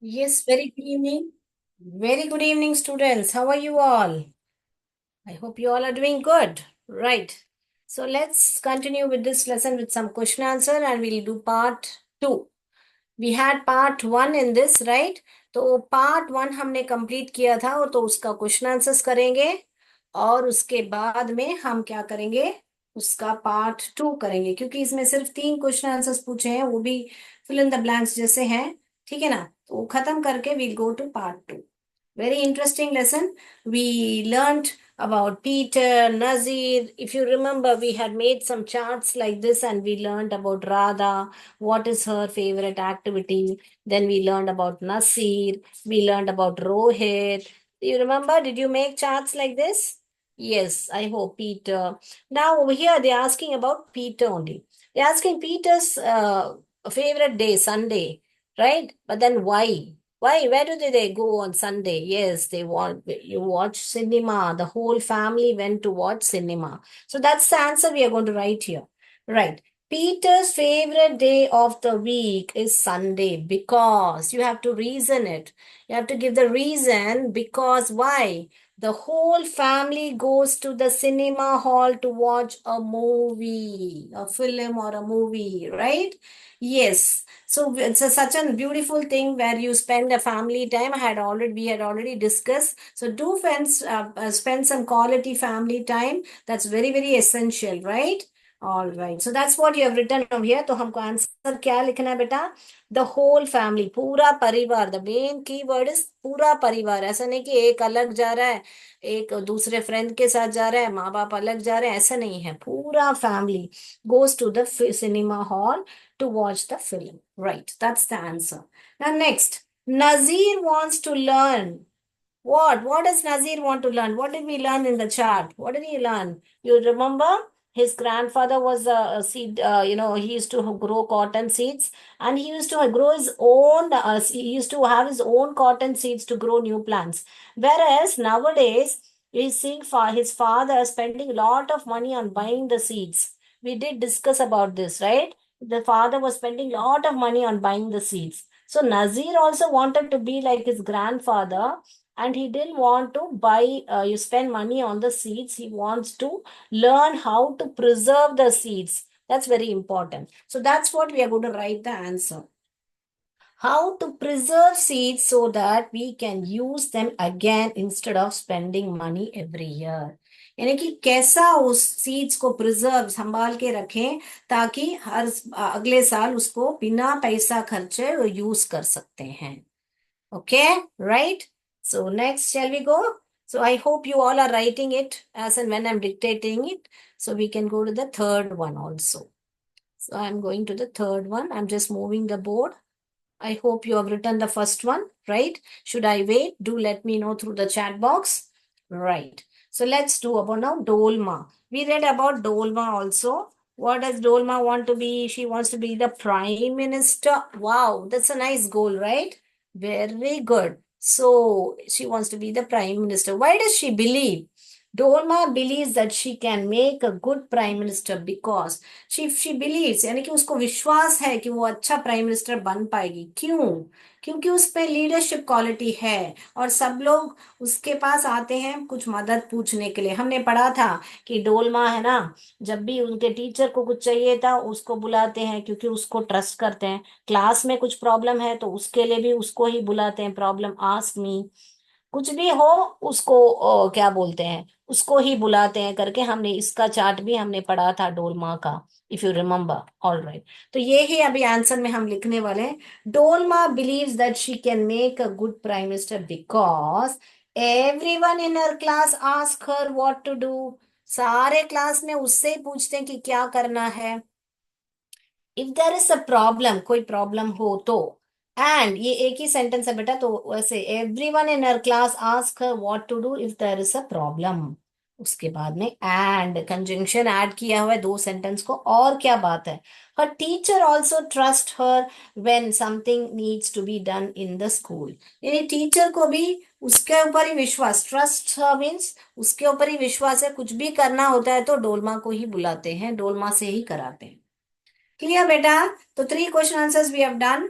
Yes, very good evening. Very good evening, students. How are you all? I hope you all are doing good. Right. So let's continue with this lesson with some question answer and we'll do part two. We had part one in this, right? तो part one हमने complete किया था तो उसका question answers करेंगे और उसके बाद में हम क्या करेंगे उसका पार्ट टू करेंगे क्योंकि इसमें सिर्फ तीन क्वेश्चन आंसर्स पूछे हैं वो भी फिल इन द ब्लैंक्स जैसे हैं ठीक है ना तो वो खत्म करके we'll go to part two very interesting lesson we learned about Peter, Nazir. If you remember, we had made some charts like this and we learned about Radha, what is her favorite activity. Then we learned about Nasir, we learned about Rohit. Do you remember? Did you make charts like this? Yes, I hope Peter. Now over here they're asking about Peter only. They're asking Peter's favorite day, Sunday, right? But then why? Why? Where do they go on Sunday? Yes, they want you watch cinema. The whole family went to watch cinema. So that's the answer we are going to write here. Right. Peter's favorite day of the week is Sunday because you have to reason it. You have to give the reason because why? The whole family goes to the cinema hall to watch a movie, a film or a movie, right? Yes. So it's such a beautiful thing where you spend a family time. We had already discussed. So do friends spend some quality family time. That's very very essential, right? All right. So that's what you have written over here. तो हमको answer क्या लिखना है बेटा? The whole family, पूरा परिवार. The main key word is पूरा परिवार. ऐसा नहीं कि एक अलग जा रहा है, एक दूसरे फ्रेंड के साथ जा रहा है, माँ बाप अलग जा रहे हैं, ऐसा नहीं है. पूरा family goes to the cinema hall to watch the film. Right, that's the answer. Now, next, Nazir wants to learn. What? What does Nazir want to learn? What did we learn in the chart? What did he learn? You remember? His grandfather was a seed, he used to grow cotton seeds and he used to grow his own, he used to have his own cotton seeds to grow new plants. Whereas nowadays, he's seeing his father spending a lot of money on buying the seeds. We did discuss about this, right? The father was spending a lot of money on buying the seeds. So Nazir also wanted to be like his grandfather and he didn't want to buy you spend money on the seeds. He wants to learn how to preserve the seeds. That's very important. So that's what we are going to write the answer. How to preserve seeds so that we can use them again instead of spending money every year. यानी कि कैसा उस seeds को preserve संभाल के रखें ताकि हर अगले साल उसको बिना पैसा खर्चे यूज कर सकते हैं. Okay, right? So next, shall we go? So I hope you all are writing it as and when I'm dictating it. So we can go to the third one also. So I'm going to the third one. I'm just moving the board. I hope you have written the first one, right? Should I wait? Do let me know through the chat box. Right. So let's do about now Dolma. We read about Dolma also. What does Dolma want to be? She wants to be the prime minister. Wow, that's a nice goal, right? Very good. So she wants to be the prime minister. Why does she believe? Dolma believes that she can make a good prime minister because she believes यानी कि उसको विश्वास है कि वो अच्छा prime minister बन पाएगी. क्यों? क्योंकि उस पे लीडरशिप क्वालिटी है और सब लोग उसके पास आते हैं कुछ मदद पूछने के लिए. हमने पढ़ा था कि डोलमा है ना, जब भी उनके टीचर को कुछ चाहिए था उसको बुलाते हैं क्योंकि उसको ट्रस्ट करते हैं. क्लास में कुछ प्रॉब्लम है तो उसके लिए भी उसको ही बुलाते हैं. प्रॉब्लम आस्क मी, कुछ भी हो उसको क्या बोलते हैं, उसको ही बुलाते हैं करके. हमने इसका चार्ट भी हमने पढ़ा था डोलमा का, if you remember. All right. तो ये ही अभी आंसर में हम लिखने वाले हैं. Dolma believes that she can make a good prime minister because everyone in her class ask her what to do. सारे क्लास में उससे ही पूछते हैं कि क्या करना है. If there is a problem, कोई प्रॉब्लम हो तो. एंड ये एक ही सेंटेंस है बेटा तो वैसे every one in her class ask her what to do if there is a problem. उसके बाद में एंड कंजंक्शन ऐड किया हुआ है दो सेंटेंस को. और क्या बात है, her teacher also trust her when something needs to be done in the school. यानी टीचर को भी उसके ऊपर ही विश्वास, ट्रस्ट मीन्स उसके ऊपर ही विश्वास है. कुछ भी करना होता है तो डोलमा को ही बुलाते हैं, डोलमा से ही कराते हैं. Clear, beta? So three question answers we have done.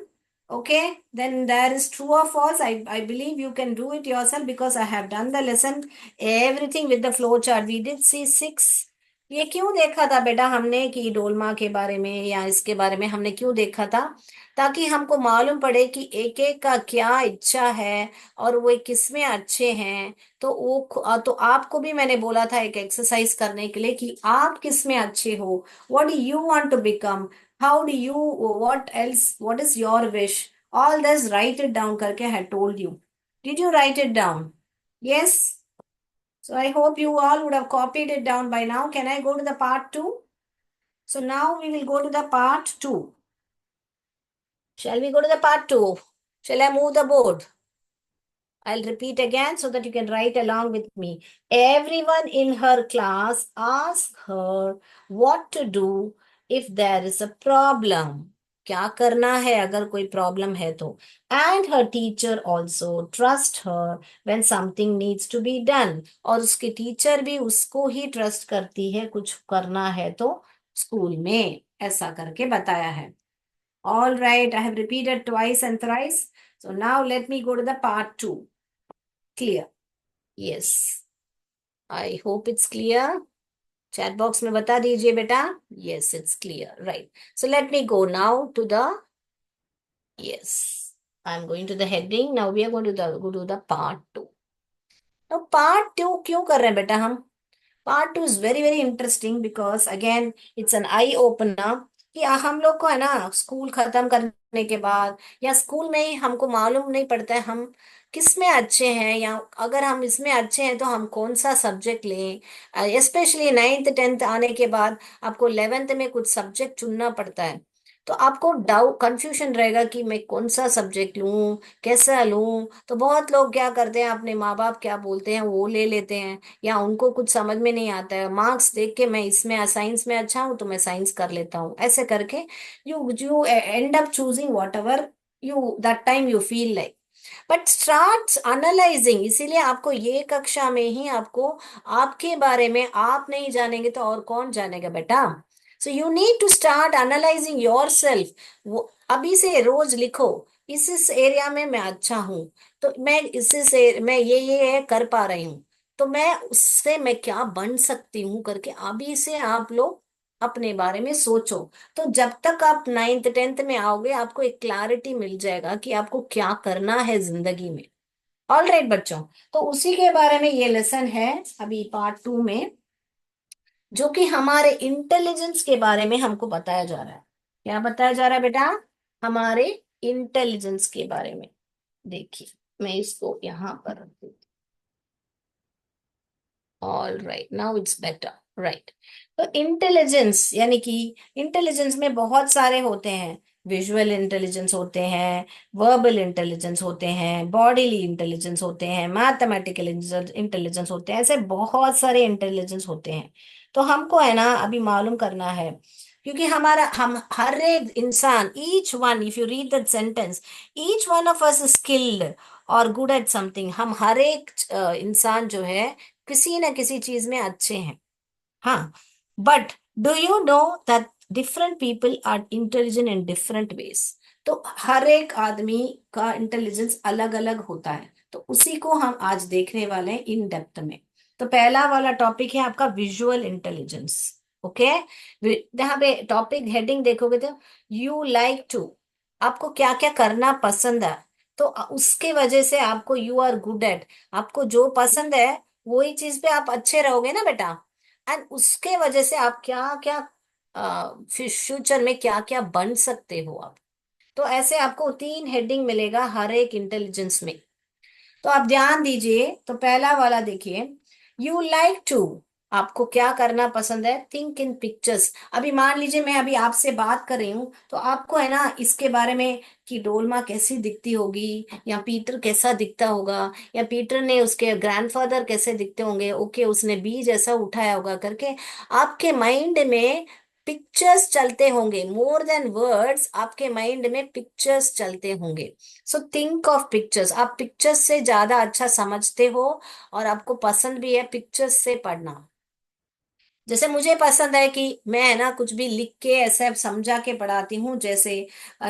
Okay, then there is true or false. I believe you can do it yourself because I have done the lesson, everything with the flow chart. We did see six. ये क्यों देखा था बेटा हमने कि डोलमा के बारे में या इसके बारे में हमने क्यों देखा था? ताकि हमको मालूम पड़े कि एक एक का क्या इच्छा है और वो किस में अच्छे हैं। तो तो आपको भी मैंने बोला था एक एक्सरसाइज करने के लिए कि आप किस में अच्छे हो, what do you want to become, how do you, what else, what is your wish, all this write it down करके I had told you. Did you write it down? Yes. So I hope you all would have copied it down by now. Can I go to the part 2? So now we will go to the part 2. Shall we go to the part 2? Shall I move the board? I'll repeat again so that you can write along with me. Everyone in her class asked her what to do if there is a problem. क्या करना है अगर कोई problem है तो. And her teacher also trust her when something needs to be done. और उसकी teacher भी उसको ही ट्रस्ट करती है कुछ करना है तो स्कूल में, ऐसा करके बताया है. All right, I have repeated twice and thrice. So now let me go to the part 2. Clear? Yes. I hope it's clear. Chat box में बता दीजिए बेटा. Yes, it's clear. Right. So let me go now to the, yes. I'm going to the heading. Now we are going to go to the part 2. Now part 2 क्यों कर रहे हैं बेटा हम? Part 2 is very very interesting because again it's an eye opener कि हम लोग को है ना स्कूल खत्म करने के बाद या स्कूल में ही हमको मालूम नहीं पड़ता है हम किस में अच्छे हैं, या अगर हम इसमें अच्छे हैं तो हम कौन सा सब्जेक्ट लें. स्पेशली 9th 10th आने के बाद आपको 11th में कुछ सब्जेक्ट चुनना पड़ता है. तो आपको डाउट कंफ्यूजन रहेगा कि मैं कौन सा सब्जेक्ट लूं, कैसा लूं. तो बहुत लोग क्या करते हैं, अपने माँ बाप क्या बोलते हैं वो ले लेते हैं, या उनको कुछ समझ में नहीं आता है, मार्क्स देख के मैं इसमें साइंस में अच्छा हूं तो मैं साइंस कर लेता हूँ, ऐसे करके you you and up choosing what ever you that time you feel like. But start analysing, इसीलिए आपको ये कक्षा में ही आपको आपके बारे में आप नहीं जानेंगे तो और कौन जानेगा बेटा. So you need to start analysing your self. वो अभी से रोज लिखो, इस एरिया में मैं अच्छा हूँ, तो मैं इससे से मैं ये कर पा रही हूँ, तो मैं उससे मैं क्या बन सकती हूँ करके अभी से आप लोग अपने बारे में सोचो. तो जब तक आप 9th 10th में आओगे आपको एक क्लैरिटी मिल जाएगा कि आपको क्या करना है जिंदगी में. ऑल राइट बच्चों, तो उसी के बारे में ये लेसन है अभी पार्ट 2 में, जो कि हमारे इंटेलिजेंस के बारे में हमको बताया जा रहा है. क्या बताया जा रहा है बेटा? हमारे इंटेलिजेंस के बारे में. देखिए मैं इसको यहाँ पर रख देती हूँ. All right, now it's better. Right. तो इंटेलिजेंस यानी कि इंटेलिजेंस में बहुत सारे होते हैं. विजुअल इंटेलिजेंस होते हैं, वर्बल इंटेलिजेंस होते हैं, बॉडीली इंटेलिजेंस होते हैं, मैथमेटिकल इंटेलिजेंस होते हैं, ऐसे बहुत सारे इंटेलिजेंस होते हैं. तो हमको है ना अभी मालूम करना है, क्योंकि हमारा हम हर एक इंसान, each one, if you read that sentence, each one of us skilled और गुड एट समथिंग. हम हर एक इंसान जो है किसी न किसी चीज में अच्छे हैं. हाँ. But do you know that different people are intelligent in different ways. तो हर एक आदमी का इंटेलिजेंस अलग अलग होता है. तो उसी को हम आज देखने वाले हैं इन डेप्थ में. तो पहला वाला टॉपिक है आपका विजुअल इंटेलिजेंस. ओके. यहाँ पे टॉपिक हेडिंग देखोगे तो यू लाइक टू, आपको क्या क्या करना पसंद है, तो उसके वजह से आपको यू आर गुड एट, आपको जो पसंद है वही चीज पे आप अच्छे रहोगे ना बेटा. एंड उसके वजह से आप क्या क्या फ्यूचर में क्या क्या बन सकते हो आप. तो ऐसे आपको 3 हेडिंग मिलेगा हर एक इंटेलिजेंस में. तो आप ध्यान दीजिए. तो पहला वाला देखिए, यू लाइक टू, आपको क्या करना पसंद है, थिंक इन पिक्चर्स. अभी मान लीजिए मैं अभी आपसे बात कर रही हूँ तो आपको है ना इसके बारे में कि डोलमा कैसी दिखती होगी, या पीटर कैसा दिखता होगा, या पीटर ने उसके ग्रैंडफादर कैसे दिखते होंगे, ओके उसने बीज ऐसा उठाया होगा करके आपके माइंड में पिक्चर्स चलते होंगे. मोर देन वर्ड्स, आपके माइंड में पिक्चर्स चलते होंगे. So think of pictures. आप पिक्चर्स से ज्यादा अच्छा समझते हो और आपको पसंद भी है पिक्चर्स से पढ़ना. जैसे मुझे पसंद है कि मैं है ना कुछ भी लिख के ऐसे समझा के पढ़ाती हूँ, जैसे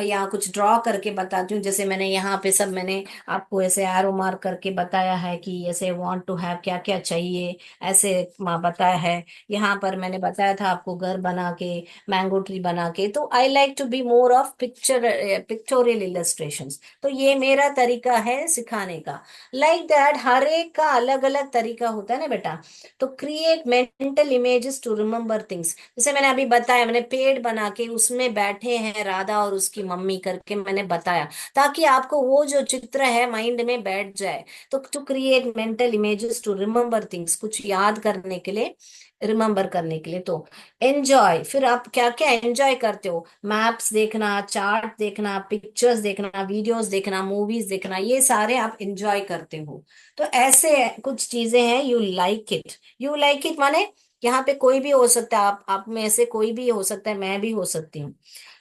या कुछ ड्रॉ करके बताती हूँ। जैसे मैंने यहाँ पे सब मैंने आपको ऐसे एरो मार्क करके बताया है कि ऐसे वांट टू हैव क्या क्या चाहिए, ऐसे माँ बताया है। यहाँ पर मैंने बताया था आपको घर बना के, मैंगो ट्री बना के। तो I like to be more of pictorial illustrations. तो ये मेरा तरीका है सिखाने का। लाइक दैट हर एक का अलग अलग तरीका होता है ना बेटा। तो create mental images to remember things. जैसे मैंने अभी बताया, मैंने पेड़ बना के उसमें बैठे हैं राधा और उसकी मम्मी करके मैंने बताया, ताकि आपको वो जो चित्र है माइंड में बैठ जाए। तो to create mental images to remember things, कुछ याद करने के लिए, रिमेम्बर करने के लिए। तो एंजॉय, फिर आप क्या क्या एंजॉय करते हो? मैप्स देखना, चार्ट देखना, पिक्चर्स देखना, वीडियोस देखना, मूवीज देखना, ये सारे आप एंजॉय करते हो। तो ऐसे कुछ चीजें हैं। You like it, you like it माने यहाँ पे कोई भी हो सकता है, आप में से कोई भी हो सकता है, मैं भी हो सकती हूँ।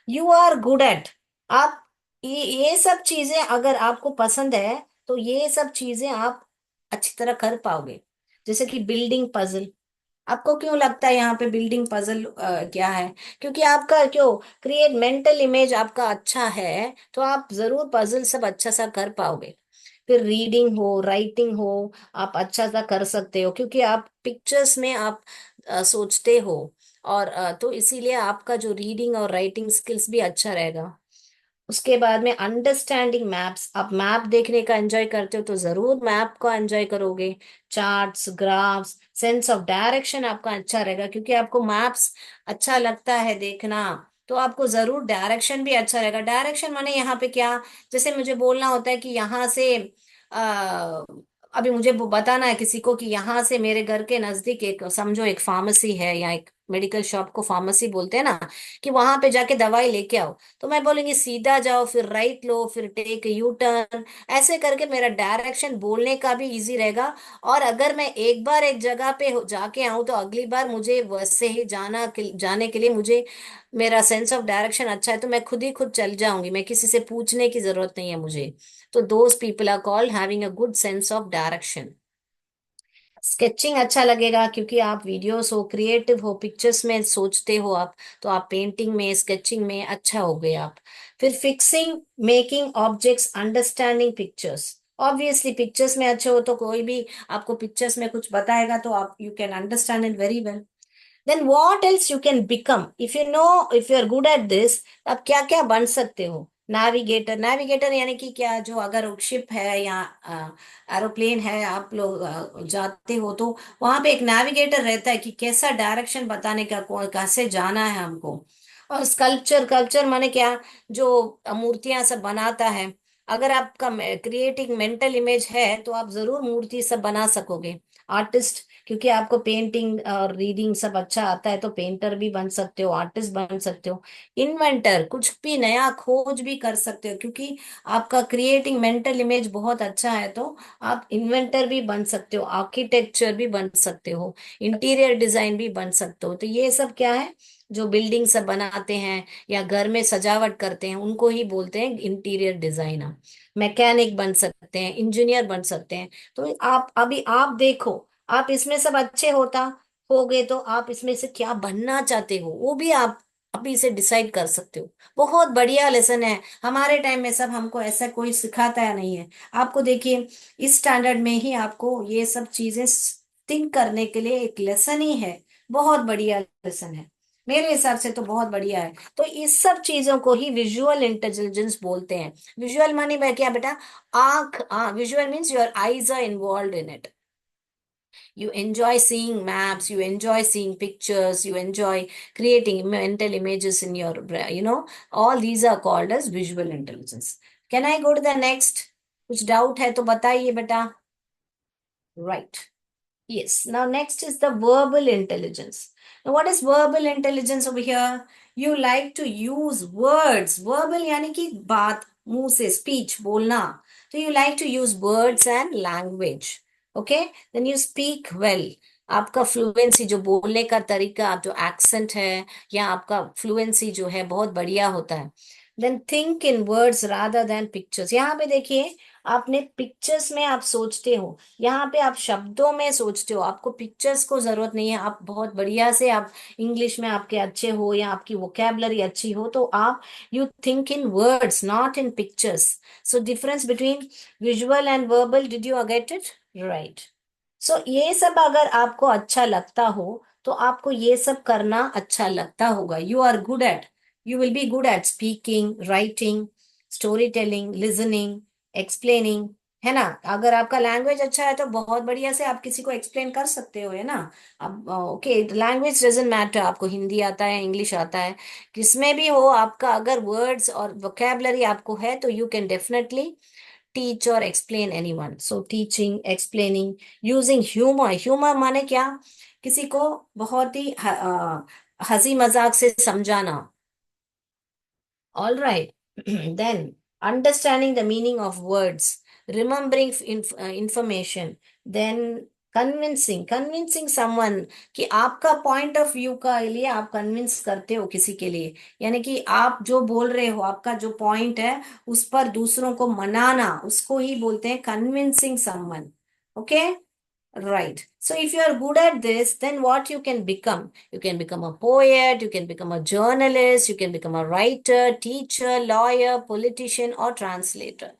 यू आर गुड एट, आप ये सब चीजें अगर आपको पसंद है तो ये सब चीजें आप अच्छी तरह कर पाओगे। जैसे कि बिल्डिंग पजल, आपको क्यों लगता है यहाँ पे बिल्डिंग पजल क्या है? क्योंकि आपका क्यों क्रिएट मेंटल इमेज आपका अच्छा है, तो आप जरूर पजल सब अच्छा सा कर पाओगे। फिर रीडिंग हो, राइटिंग हो, आप अच्छा सा कर सकते हो, क्योंकि आप पिक्चर्स में आप सोचते हो। और तो इसीलिए आपका जो रीडिंग और राइटिंग स्किल्स भी अच्छा रहेगा। उसके बाद में अंडरस्टैंडिंग मैप्स, आप मैप देखने का एंजॉय करते हो तो जरूर मैप को एंजॉय करोगे। Charts, graphs, sense of direction आपका अच्छा रहेगा, क्योंकि आपको मैप्स अच्छा लगता है देखना। तो आपको जरूर डायरेक्शन भी अच्छा रहेगा। डायरेक्शन माने यहाँ पे क्या, जैसे मुझे बोलना होता है कि यहाँ से आ, अभी मुझे बताना है किसी को कि यहाँ से मेरे घर के नजदीक एक, समझो एक फार्मेसी है या एक मेडिकल शॉप को फार्मेसी बोलते हैं ना, कि वहां पे जाके दवाई लेके आओ। तो मैं बोलूंगी सीधा जाओ, फिर राइट लो, फिर टेक यू टर्न। ऐसे करके मेरा डायरेक्शन बोलने का भी इजी रहेगा। और अगर मैं एक बार एक जगह पे जाके आऊं तो अगली बार मुझे वैसे ही जाने के लिए मुझे मेरा सेंस ऑफ डायरेक्शन अच्छा है, तो मैं खुद ही खुद चल जाऊंगी, मैं किसी से पूछने की जरूरत नहीं है मुझे। तो those people are called having a good sense of direction. Sketching अच्छा लगेगा क्योंकि आप वीडियोस हो, क्रिएटिव हो, पिक्चर्स में सोचते हो आप। तो आप पेंटिंग में, स्केचिंग में अच्छा हो गए आप। फिर fixing, making objects, understanding pictures. Obviously pictures में अच्छे हो तो कोई भी आपको पिक्चर्स में कुछ बताएगा तो आप you can understand it very well. Then what else you can become if you know, if you are good at this. आप क्या क्या बन सकते हो? नेविगेटर, नेविगेटर यानी कि क्या, जो अगर शिप है या एरोप्लेन है, आप लोग जाते हो तो वहां पे एक नेविगेटर रहता है कि कैसा डायरेक्शन बताने का, कैसे जाना है हमको। और स्कल्पचर, कल्चर माने क्या, जो मूर्तियां सब बनाता है। अगर आपका क्रिएटिंग मेंटल इमेज है तो आप जरूर मूर्ति सब बना सकोगे। आर्टिस्ट, क्योंकि आपको पेंटिंग और रीडिंग सब अच्छा आता है तो पेंटर भी बन सकते हो, आर्टिस्ट बन सकते हो। इन्वेंटर, कुछ भी नया खोज भी कर सकते हो, क्योंकि आपका क्रिएटिंग मेंटल इमेज बहुत अच्छा है। तो आप इन्वेंटर भी बन सकते हो, आर्किटेक्चर भी बन सकते हो, इंटीरियर डिजाइन भी बन सकते हो। तो ये सब क्या है, जो बिल्डिंग सब बनाते हैं या घर में सजावट करते हैं उनको ही बोलते हैं इंटीरियर डिजाइनर। मैकेनिक बन सकते हैं, इंजीनियर बन सकते हैं। तो आप अभी आप देखो, आप इसमें सब अच्छे होता हो गए तो आप इसमें से क्या बनना चाहते हो वो भी आप अभी इसे डिसाइड कर सकते हो। बहुत बढ़िया लेसन है। हमारे टाइम में सब हमको ऐसा कोई सिखाता है नहीं है। आपको देखिए, इस स्टैंडर्ड में ही आपको ये सब चीजें थिंक करने के लिए एक लेसन ही है। बहुत बढ़िया लेसन है, मेरे हिसाब से तो बहुत बढ़िया है। तो इस सब चीजों को ही विजुअल इंटेलिजेंस बोलते हैं। विजुअल मानी भाई क्या बेटा, आंख, visual means your eyes are involve in it. You enjoy seeing maps, you enjoy seeing pictures, you enjoy creating mental images in your brain, all these are called as visual intelligence. Can I go to the next? कुछ doubt है तो बताइए बेटा। Right. Yes. Now, next is the verbal intelligence. Now, what is verbal intelligence over here? You like to use words. Verbal यानी कि बात, मुंह से, speech, बोलना. So, you like to use words and language. Okay? Then you speak well. आपका fluency, जो बोलने का तरीका, आप जो एक्सेंट है या आपका फ्लुएंसी जो है बहुत बढ़िया होता है। Then think in words rather than pictures. यहाँ पे देखिए, आपने पिक्चर्स में आप सोचते हो, यहाँ पे आप शब्दों में सोचते हो, आपको पिक्चर्स को जरूरत नहीं है। आप बहुत बढ़िया से आप इंग्लिश में आपके अच्छे हो या आपकी वोकेबलरी अच्छी हो, तो आप you think in words not in pictures. So difference between visual and verbal, did you get it? Right. So ये सब अगर आपको अच्छा लगता हो, तो आपको ये सब करना अच्छा लगता होगा। You are good at, you will be good at speaking, writing, storytelling, listening, explaining, है ना? अगर आपका लैंग्वेज अच्छा है तो बहुत बढ़िया से आप किसी को एक्सप्लेन कर सकते हो, है ना? अब ओके, लैंग्वेज डजंट मैटर, आपको हिंदी आता है, इंग्लिश आता है, किसमें भी हो आपका, अगर वर्ड्स और वोकेबलरी आपको है तो यू कैन डेफिनेटली टीच और explain anyone. So teaching, explaining, using humour. Humour माने क्या? किसी को बहुत ही हंसी मजाक से समझाना। All right. Then, understanding the meaning of words, remembering information, then convincing someone कि आपका पॉइंट ऑफ व्यू का लिए आप कन्विंस करते हो किसी के लिए, यानी कि आप जो बोल रहे हो, आपका जो पॉइंट है, उस पर दूसरों को मनाना, उसको ही बोलते हैं convincing someone. Okay, right. So if you are good at this, then what you can become? You can become a poet, you can become a journalist, you can become a writer, teacher, lawyer, politician, or translator.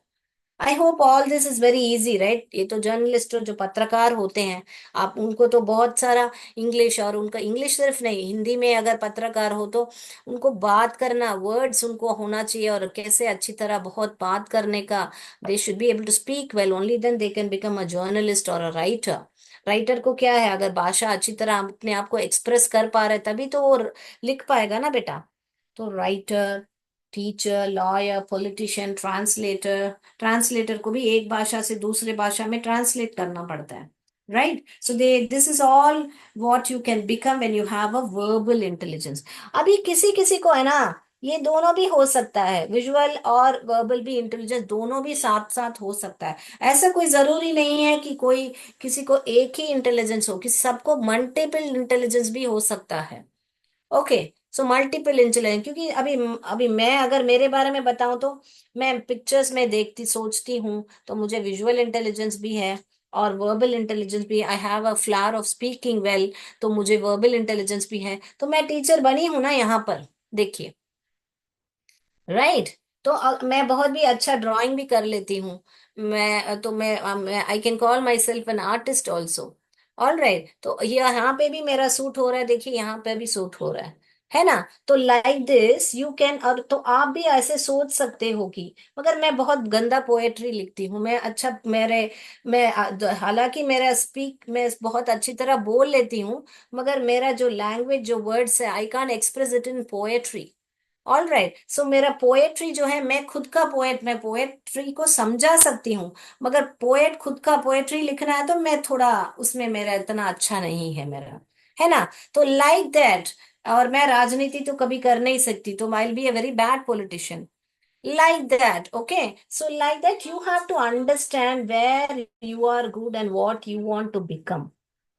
I hope all this is very easy, right? ये तो journalist जो पत्रकार होते हैं, आप उनको तो बहुत सारा इंग्लिश, और उनका इंग्लिश सिर्फ नहीं, हिंदी में अगर पत्रकार हो तो उनको बात करना, वर्ड्स उनको होना चाहिए, और कैसे अच्छी तरह बहुत बात करने का, they should be able to speak well, only then they can become a journalist और अ राइटर। राइटर को क्या है, अगर भाषा अच्छी तरह अपने आप को एक्सप्रेस कर पा रहे तभी तो वो लिख पाएगा ना बेटा। तो writer, teacher, lawyer, politician, translator, translator को भी एक भाषा से दूसरे भाषा में ट्रांसलेट करना पड़ता है, right? So they this is all what you can become when you have a verbal intelligence. अभी किसी किसी को है ना, ये दोनों भी हो सकता है, विजुअल और वर्बल भी इंटेलिजेंस दोनों भी साथ साथ हो सकता है। ऐसा कोई जरूरी नहीं है कि कोई किसी को एक ही इंटेलिजेंस हो, कि सबको मल्टीपल इंटेलिजेंस भी हो सकता है। ओके, सो मल्टीपल इंटेलिजेंस, क्योंकि अभी अभी मैं अगर मेरे बारे में बताऊं तो मैं पिक्चर्स में देखती सोचती हूँ, तो मुझे विजुअल इंटेलिजेंस भी है और वर्बल इंटेलिजेंस भी। I have a flower of speaking well, तो मुझे वर्बल इंटेलिजेंस भी है, तो मैं टीचर बनी हूं ना यहाँ पर, देखिए, राइट? तो मैं बहुत भी अच्छा ड्राइंग भी कर लेती हूँ। मैं I can call my self an artist also. All right, तो ये यहाँ पे भी मेरा सूट हो रहा है, देखिए यहाँ पे भी सूट हो रहा है ना? तो लाइक दिस यू कैन, और तो आप भी ऐसे सोच सकते हो कि, मगर मैं बहुत गंदा पोएट्री लिखती हूँ, मैं अच्छा मैं हालांकि मेरा स्पीक मैं बहुत अच्छी तरह बोल लेती हूँ, मगर मेरा जो लैंग्वेज, जो वर्ड्स है, I can express it in poetry. All right, so मेरा पोएट्री जो है, मैं खुद का पोएट, मैं पोएट्री को समझा सकती हूँ, मगर पोएट खुद का पोएट्री लिखना है तो मैं थोड़ा उसमें मेरा इतना अच्छा नहीं है मेरा, है ना? तो लाइक दैट, और मैं राजनीति तो कभी कर नहीं सकती, तो I be a very bad politician, like that. Okay, so like that you have to understand where you are good and what you want to become.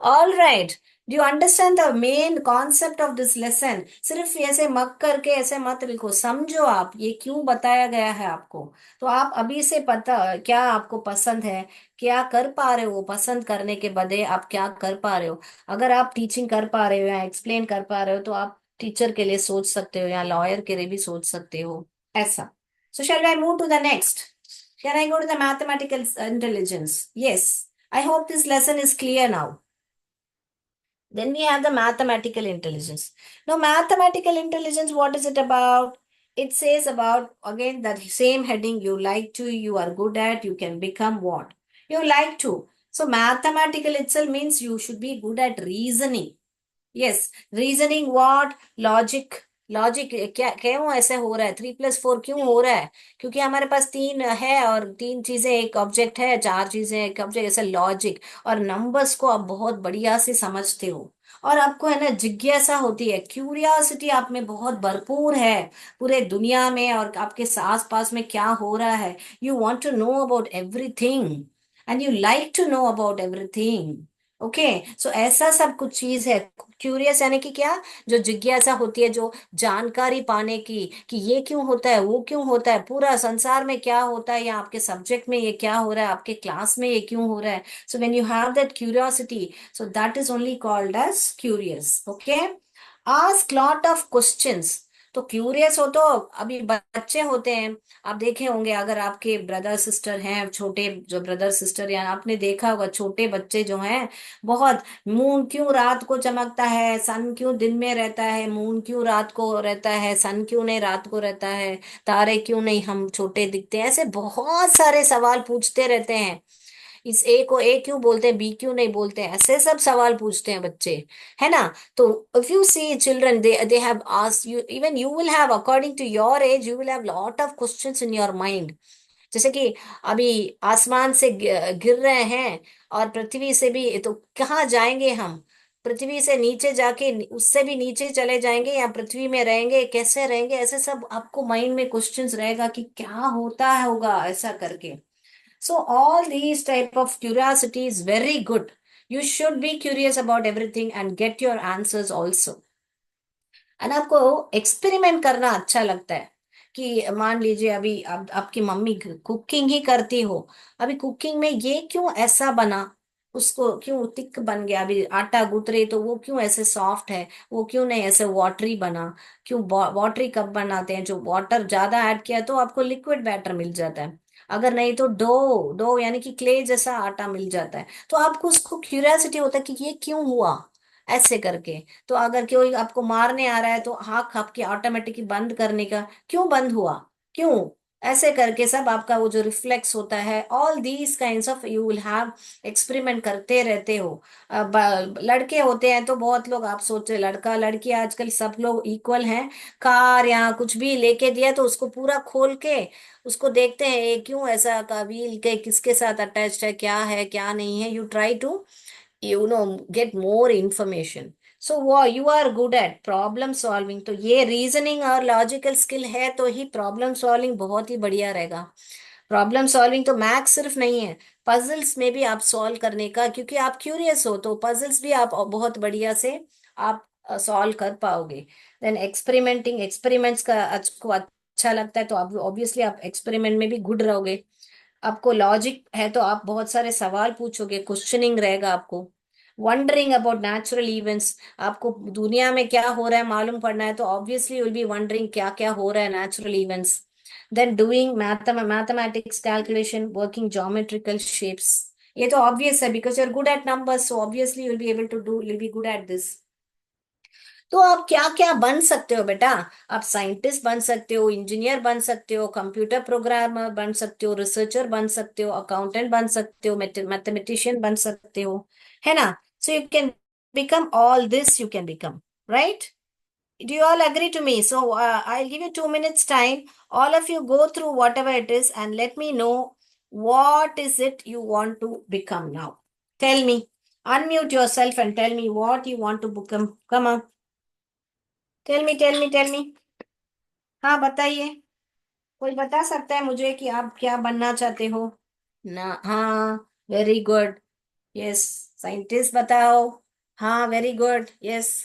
All right, do you understand the main concept of this lesson? सिर्फ ऐसे मक करके ऐसे मत लिखो, समझो आप ये क्यों बताया गया है आपको। तो आप अभी से पता क्या आपको पसंद है, क्या कर पा रहे हो, पसंद करने के बदले आप क्या कर पा रहे हो। अगर आप टीचिंग कर पा रहे हो या एक्सप्लेन कर पा रहे हो, तो आप टीचर के लिए सोच सकते हो या लॉयर के लिए भी सोच सकते हो, ऐसा। So shall I move to the next? Shall I go to the mathematical intelligence? Yes. I hope this lesson is clear now. Then we have the mathematical intelligence. Now, mathematical intelligence, what is it about? It says about, again, the same heading, you like to, you are good at, you can become what? You like to. So, mathematical itself means you should be good at reasoning. Yes, reasoning what, logic. Logic क्या क्यों ऐसे हो रहा है, 3+4 क्यों हो रहा है? क्योंकि हमारे पास तीन है और तीन चीजें एक ऑब्जेक्ट है, चार चीजें एक ऑब्जेक्ट, ऐसे लॉजिक। और नंबर्स को आप बहुत बढ़िया से समझते हो, और आपको है ना जिज्ञासा होती है, क्यूरियोसिटी आप में बहुत भरपूर है, पूरे दुनिया में और आपके आस पास में क्या हो रहा है। You want to know about everything and you like to know about everything. Okay, so ऐसा सब कुछ चीज है। क्यूरियस यानी कि क्या, जो जिज्ञासा होती है, जो जानकारी पाने की, कि ये क्यों होता है, वो क्यों होता है, पूरा संसार में क्या होता है, या आपके सब्जेक्ट में ये क्या हो रहा है, आपके क्लास में ये क्यों हो रहा है. So when you have that curiosity, so that is only called as curious. Okay. Ask lot of questions. तो क्यूरियस हो तो, अभी बच्चे होते हैं, आप देखे होंगे, अगर आपके ब्रदर सिस्टर हैं, छोटे जो ब्रदर सिस्टर, या आपने देखा होगा छोटे बच्चे जो हैं, बहुत, मून क्यों रात को चमकता है, सन क्यों दिन में रहता है, मून क्यों रात को रहता है, सन क्यों नहीं रात को रहता है, तारे क्यों नहीं हम छोटे दिखते हैं, ऐसे बहुत सारे सवाल पूछते रहते हैं. इस ए को ए क्यों बोलते हैं, बी क्यों नहीं बोलते हैं, ऐसे सब सवाल पूछते हैं बच्चे, है ना. तो if you see children, they have asked you, even you will have, according to your age, you will have lot of questions in your mind. जैसे कि अभी आसमान से गिर रहे हैं, और पृथ्वी से भी, तो कहाँ जाएंगे हम, पृथ्वी से नीचे जाके उससे भी नीचे चले जाएंगे, या पृथ्वी में रहेंगे, कैसे रहेंगे, ऐसे सब आपको माइंड में क्वेश्चंस रहेगा कि क्या होता होगा ऐसा करके. So all these type of curiosity is very good. You should be curious about everything and get your answers also. And आपको एक्सपेरिमेंट करना अच्छा लगता है, कि मान लीजिए अभी आपकी मम्मी कुकिंग ही करती हो, अभी कुकिंग में ये क्यों ऐसा बना, उसको क्यों थिक बन गया, अभी आटा गूंथ रही तो वो क्यों ऐसे सॉफ्ट है, वो क्यों नहीं ऐसे वाटरी बना, क्यों वाटरी कब बनाते हैं, जो वाटर ज्यादा ऐड किया तो आपको लिक्विड बैटर मिल जाता है, अगर नहीं तो डो डो यानी कि क्ले जैसा आटा मिल जाता है. तो आपको उसको क्यूरियोसिटी होता है कि ये क्यों हुआ, ऐसे करके. तो अगर कोई आपको मारने आ रहा है तो आँख आपकी ऑटोमेटिकली बंद करने का, क्यों बंद हुआ, क्यों, ऐसे करके सब आपका वो जो रिफ्लेक्स होता है, all these kinds of you will have, experiment करते रहते हो. लड़के होते हैं तो बहुत लोग, आप सोचे लड़का लड़की आजकल सब लोग इक्वल हैं, कार या कुछ भी लेके दिया तो उसको पूरा खोल के उसको देखते हैं, ये क्यों ऐसा का व्हील के किसके साथ अटैच्ड है, क्या है क्या नहीं है, you try to get more information. So you are good at problem solving, तो ये रीजनिंग और लॉजिकल स्किल है तो ही प्रॉब्लम सॉल्विंग बहुत ही बढ़िया रहेगा. प्रॉब्लम सॉल्विंग तो मैथ्स सिर्फ नहीं है, पजल्स में भी आप सॉल्व करने का, क्योंकि आप क्यूरियस हो तो पजल्स भी आप बहुत बढ़िया से आप सॉल्व कर पाओगे. देन एक्सपेरिमेंटिंग, एक्सपेरिमेंट्स का आपको अच्छा लगता है तो आप ऑब्वियसली आप एक्सपेरिमेंट में भी गुड रहोगे. आपको लॉजिक है तो आप बहुत सारे सवाल पूछोगे, क्वेश्चनिंग रहेगा आपको. वंडरिंग अबाउट नेचुरल इवेंट्स, आपको दुनिया में क्या हो रहा है मालूम पड़ना है तो ऑब्वियसली विल बी वंडरिंग क्या क्या हो रहा है natural events. Then doing mathematics calculation, working geometrical shapes. ये तो ऑब्वियस है because you are good at numbers, so obviously you will be able to do, will be good at this. तो आप क्या क्या बन सकते हो बेटा, आप साइंटिस्ट बन सकते हो, इंजीनियर बन सकते हो, कंप्यूटर प्रोग्रामर बन सकते हो, रिसर्चर बन सकते हो, अकाउंटेंट बन सकते हो, मैथमेटिशियन बन सकते हो, है ना. So you can become all this, you can become, right. Do you all agree to me? So I'll give you 2 minutes time. All of you go through whatever it is and let me know what is it you want to become now. Tell me. Unmute yourself and tell me what you want to become. Come on. Tell me tell me tell me. हाँ बताइए. कोई बता सकता है मुझे कि आप क्या बनना चाहते हो. ना, हाँ, वेरी गुड. यस. साइंटिस्ट बताओ. हाँ, वेरी गुड. यस.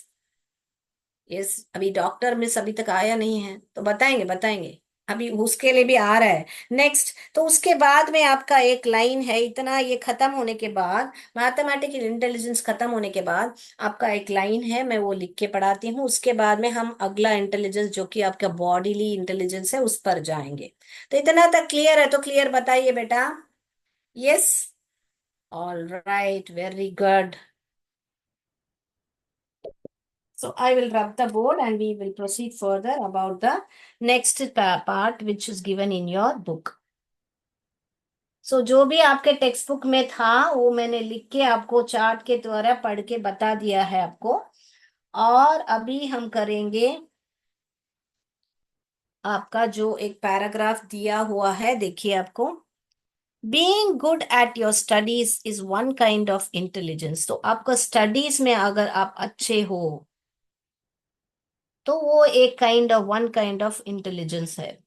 यस, अभी डॉक्टर मिस अभी तक आया नहीं है तो बताएंगे बताएंगे. अभी उसके लिए भी आ रहा है. नेक्स्ट, तो उसके बाद में आपका एक लाइन है, इतना ये खत्म होने के बाद, मैथमेटिकल इंटेलिजेंस खत्म होने के बाद आपका एक लाइन है, मैं वो लिख के पढ़ाती हूँ, उसके बाद में हम अगला इंटेलिजेंस जो कि आपका बॉडीली इंटेलिजेंस है उस पर जाएंगे. तो इतना तक क्लियर है तो क्लियर बताइए बेटा. Yes. All right, very good. So I will rub the board and we will proceed further about the next part which is given in your book. So जो भी आपके टेक्स्ट बुक में था वो मैंने लिख के आपको चार्ट के द्वारा पढ़ के बता दिया है आपको. और अभी हम करेंगे आपका जो एक पैराग्राफ दिया हुआ है, देखिए आपको. Being good at your studies is one kind of intelligence. तो आपका स्टडीज में अगर आप अच्छे हो तो वो एक kind of, one kind of intelligence है.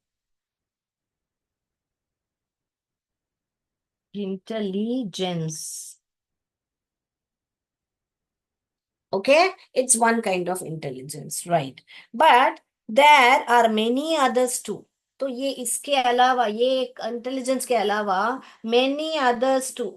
Intelligence. Okay, it's one kind of intelligence, right? But there are many others too. तो ये इसके अलावा, ये इंटेलिजेंस के अलावा many others too.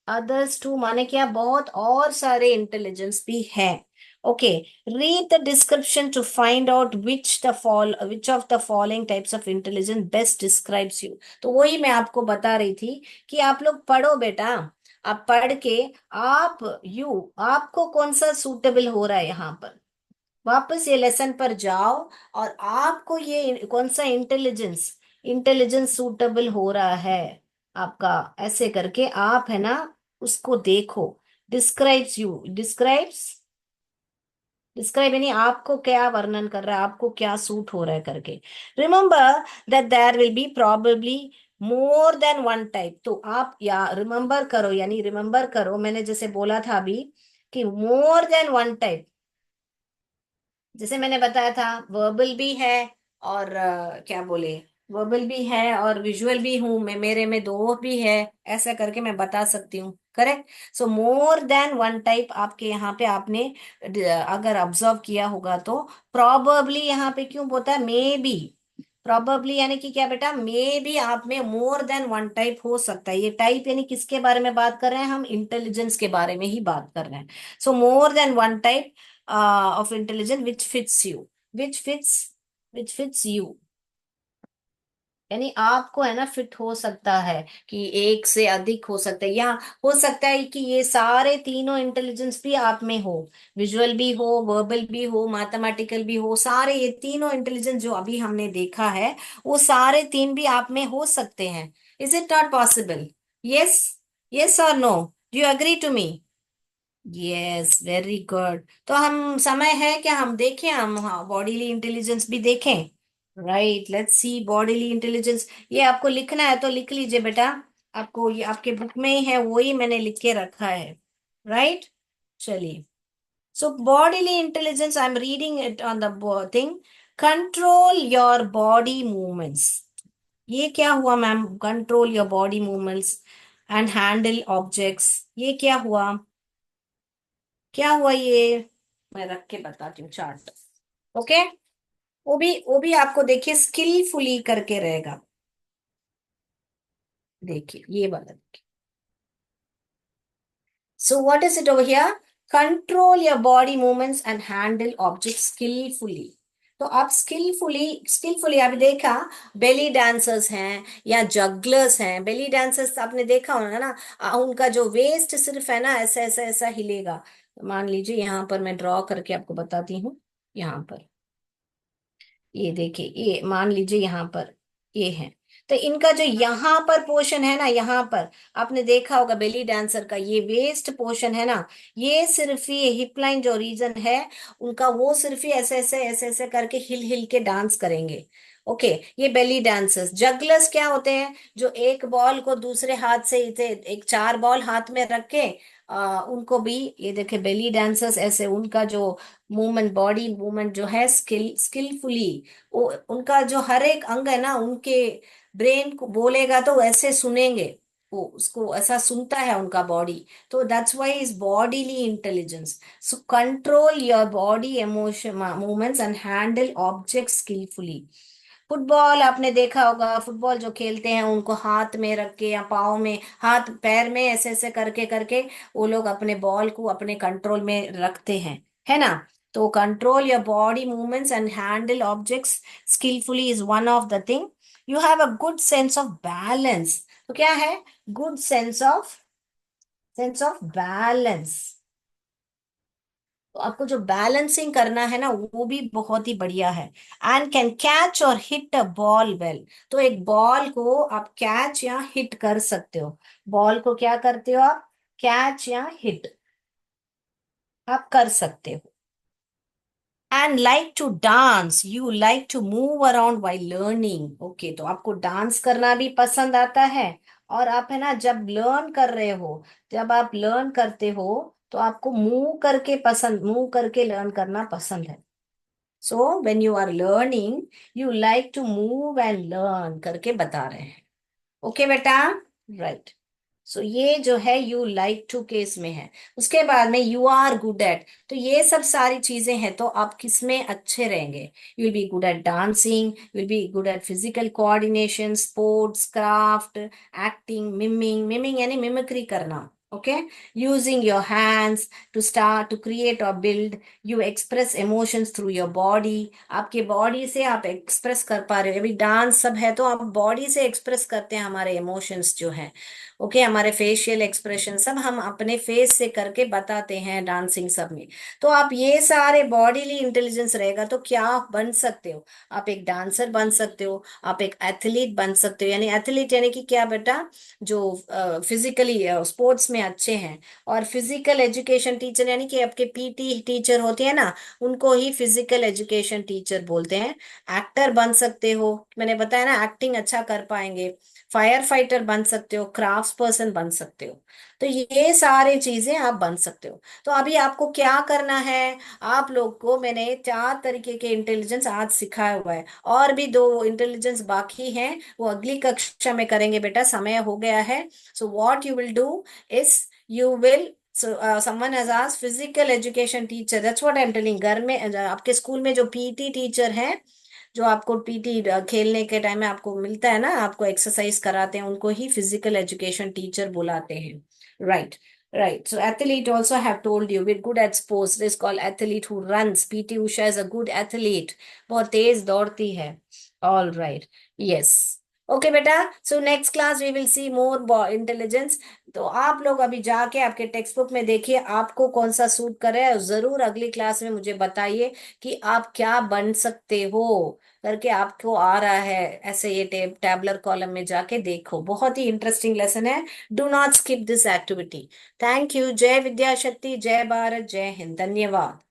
Others too माने क्या, बहुत और सारे इंटेलिजेंस भी है. Okay, read the description to find out which of the following types of intelligence best describes you. तो वही मैं आपको बता रही थी कि आप लोग पढ़ो बेटा. आप पढ़ के, आपको कौन सा सूटेबल हो रहा है यहाँ पर, वापस ये लेसन पर जाओ, और आपको ये कौन सा इंटेलिजेंस इंटेलिजेंस सूटेबल हो रहा है आपका, ऐसे करके आप है ना उसको देखो. डिस्क्राइब्स यू, डिस्क्राइब यानी आपको क्या वर्णन कर रहा है, आपको क्या सूट हो रहा है करके. Remember that there will be probably more than one type. तो आप या रिमेंबर करो, यानी रिमेंबर करो, मैंने जैसे बोला था अभी कि मोर देन वन टाइप. जैसे मैंने बताया था, वर्बल भी है और क्या बोले, वर्बल भी है और विजुअल भी हूं मैं, मेरे में दो भी है, ऐसा करके मैं बता सकती हूँ. करेक्ट. सो मोर देन वन टाइप आपके यहाँ पे आपने अगर ऑब्जर्व किया होगा तो प्रॉबेबली यहाँ पे क्यों बोलता है मे बी. प्रॉबेबली यानी कि क्या बेटा, मे बी आप में मोर देन वन टाइप हो सकता है. ये टाइप यानी किसके बारे में बात कर रहे हैं, हम इंटेलिजेंस के बारे में ही बात कर रहे हैं. So more than one type of intelligence which fits which fits you. यानी आपको है ना फिट हो सकता है कि एक से अधिक हो सकता है, या हो सकता है कि ये सारे तीनों इंटेलिजेंस भी आप में हो. विजुअल भी हो, वर्बल भी हो, मैथमेटिकल भी हो, सारे ये तीनों इंटेलिजेंस जो अभी हमने देखा है, वो सारे तीन भी आप में हो सकते हैं. Is it not possible? Yes, yes और no? Do you agree to me? Yes, very good. तो हम समय है क्या, हम देखें, हम हाँ बॉडीली इंटेलिजेंस भी देखें. Right, let's see bodily intelligence. ये आपको लिखना है तो लिख लीजिए बेटा. आपको ये आपके बुक में ही है, वो ही मैंने लिख के रखा है. राइट. चलिए. So bodily intelligence, I am reading it on the thing. Control your body movements. ये क्या हुआ ma'am, control your body movements and handle objects, ये क्या हुआ, क्या हुआ ये, मैं रख के बताती हूँ चार्ट. ओके. वो भी आपको देखिए स्किलफुली करके रहेगा. देखिए ये वाला देखिए. So what is it over here? Control your body movements and handle object skilfully. तो आप स्किलफुली आपने देखा, बेली डांसर्स हैं या जगलर्स हैं. बेली डांसर्स आपने देखा होगा ना, उनका जो वेस्ट सिर्फ है ना ऐसा ऐसा ऐसा हिलेगा. मान लीजिए यहाँ पर मैं ड्रॉ करके आपको बताती हूँ. यहाँ पर ये देखिए, ये मान लीजिए यहाँ पर ये है. तो इनका जो यहाँ पर पोर्शन है ना, यहाँ पर आपने देखा होगा बेली डांसर का ये वेस्ट पोर्शन है ना, ये सिर्फ ये हिप लाइन जो रीजन है उनका, वो सिर्फ ही ऐसे ऐसे ऐसे ऐसे करके हिल हिल के डांस करेंगे. ओके. ये बेली डांसर्स. जगलर्स क्या होते हैं, जो एक बॉल को दूसरे हाथ से इसे एक चार बॉल हाथ में रख के उनको भी, ये देखे बेली डांसर्स ऐसे उनका जो मूवमेंट, बॉडी मूवमेंट जो है स्किलफुली, उनका जो हर एक अंग है ना, उनके ब्रेन को बोलेगा तो ऐसे सुनेंगे, वो उसको ऐसा सुनता है उनका बॉडी. तो that's why is bodily intelligence. So control your body emotion movements and handle object skilfully. Football आपने देखा होगा, फुटबॉल जो खेलते हैं उनको हाथ में रख के या पाँव में, हाथ पैर में ऐसे ऐसे करके करके वो लोग अपने बॉल को अपने कंट्रोल में रखते हैं, है ना. तो control your body movements and handle objects skilfully is one of the thing. You have a good sense of balance. तो क्या है, गुड सेंस ऑफ बैलेंस. तो आपको जो बैलेंसिंग करना है ना वो भी बहुत ही बढ़िया है. एंड कैन कैच और हिट अ बॉल वेल. तो एक बॉल को आप कैच या हिट कर सकते हो. बॉल को क्या करते हो आप, कैच या हिट आप कर सकते हो. And like to dance, you like to move around while learning. Okay, तो आपको डांस करना भी पसंद आता है. और आप है ना जब लर्न कर रहे हो, जब आप लर्न करते हो तो आपको मूव करके लर्न करना पसंद है. So when you are learning, you like to move and learn करके बता रहे हैं. ओके बेटा. राइट. सो ये जो है यू लाइक टू केस में है। उसके बाद में यू आर गुड एट, तो ये सब सारी चीजें हैं, तो आप किस में अच्छे रहेंगे? You will be good at dancing, you will be good at physical coordination, sports, craft, acting, miming, miming यानी मिमिक्री करना, okay, using your hands to start to create और build, you express emotions through your body, आपके body से आप express कर पा रहे हो। अभी डांस सब है तो आप बॉडी से एक्सप्रेस करते हैं हमारे इमोशंस जो है, ओके, हमारे फेशियल एक्सप्रेशन सब हम अपने फेस से करके बताते हैं डांसिंग सब में। तो आप ये सारे बॉडीली इंटेलिजेंस रहेगा तो क्या आप बन सकते हो? आप एक डांसर बन सकते हो, आप एक एथलीट बन सकते हो। यानी एथलीट यानी कि क्या बेटा? जो फिजिकली स्पोर्ट्स में अच्छे हैं। और फिजिकल एजुकेशन टीचर यानी कि आपके पीटी टीचर होते हैं ना, उनको ही फिजिकल एजुकेशन टीचर बोलते हैं। एक्टर बन सकते हो, मैंने बताया ना, एक्टिंग अच्छा कर पाएंगे। फायर फाइटर बन सकते हो, क्राफ्ट्स पर्सन बन सकते हो। तो ये सारे चीजें आप बन सकते हो। तो अभी आपको क्या करना है? आप लोग को मैंने 4 तरीके के इंटेलिजेंस आज सिखाया हुआ है, और भी 2 इंटेलिजेंस बाकी हैं, वो अगली कक्षा में करेंगे बेटा, समय हो गया है। So what you will do is you will, someone has asked physical education teacher, that's what I'm telling। घर में आपके स्कूल में जो पीटी टीचर है, जो आपको पीटी खेलने के टाइम में आपको मिलता है ना, आपको एक्सरसाइज कराते हैं, उनको ही फिजिकल एजुकेशन टीचर बुलाते हैं। Right, right. So athlete also have told you with good at sports, this call athlete who runs, PT Usha is a good athlete, बहुत तेज दौड़ती है। ऑल राइट, यस, ओके बेटा। So next class we will see more intelligence. तो आप लोग अभी जाके आपके टेक्स्ट बुक में देखिए आपको कौन सा सूट करे, और जरूर अगली क्लास में मुझे बताइए कि आप क्या बन सकते हो करके, आपको आ रहा है ऐसे, ये टैबलर कॉलम में जाके देखो, बहुत ही इंटरेस्टिंग लेसन है। Do not skip this activity. Thank you. जय विद्या शक्ति, जय भारत, जय हिंद, धन्यवाद।